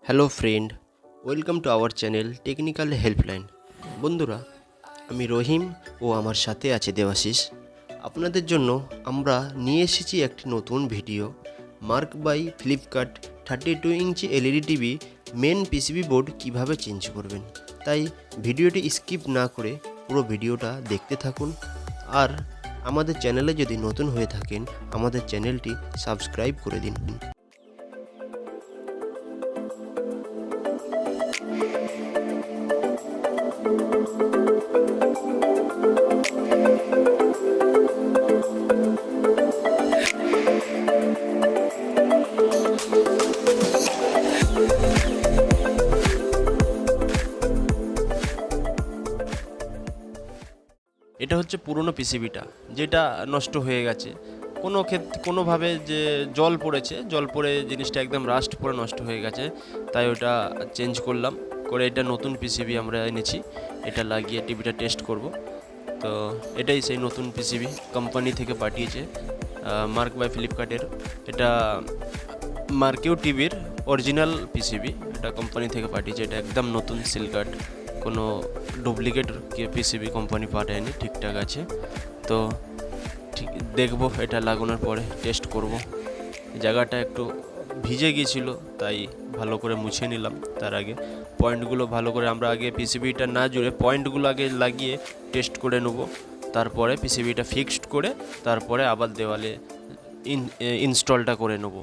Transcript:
Hello friend, welcome to our channel technical helpline. বন্ধুরা, আমি রহিম ও আমার সাথে আছে দেবাশিস। আপনাদের জন্য আমরা নিয়ে এসেছি একটি নতুন ভিডিও। MarQ by Flipkart 32 inch LED TV main PCB board কিভাবে চেঞ্জ করবেন। তাই ভিডিওটি স্কিপ না করে পুরো ভিডিওটা দেখতে থাকুন। আর আমাদের চ্যানেলে যদি নতুন হয়ে থাকেন, আমাদের চ্যানেলটি সাবস্ক্রাইব করে দিন। এটা হচ্ছে পুরনো পিসিবিটা, যেটা নষ্ট হয়ে গেছে কোনোভাবে, যে জল পড়ে জিনিসটা একদম রাস্ট পরে নষ্ট হয়ে গেছে। তাই ওটা চেঞ্জ করলাম, করে এটা নতুন পিসিবি আমরা এনেছি। এটা লাগিয়ে টিভিটা টেস্ট করব। তো এটাই সেই নতুন পিসিবি, কোম্পানি থেকে পাঠিয়েছে, মার্ক বাই ফ্লিপকার্টের। এটা মার্কেও টিভির অরিজিনাল পিসিবি, এটা কোম্পানি থেকে পাঠিয়েছে। এটা একদম নতুন সিলকাট, কোনো ডুপ্লিকেট পিসিবি কোম্পানি পাঠায়নি, ঠিকঠাক আছে। তো ঠিক দেখবো, এটা লাগানোর পরে টেস্ট করব। জায়গাটা একটু ভিজে গিয়েছিল, তাই ভালো করে মুছে নিলাম। তার আগে পয়েন্টগুলো ভালো করে আমরা আগে পিসিবিটা না জুড়ে পয়েন্টগুলো আগে লাগিয়ে টেস্ট করে নেব। তারপরে পিসিবিটা ফিক্সড করে তারপরে আবার দেওয়ালে ইনস্টলটা করে নেব।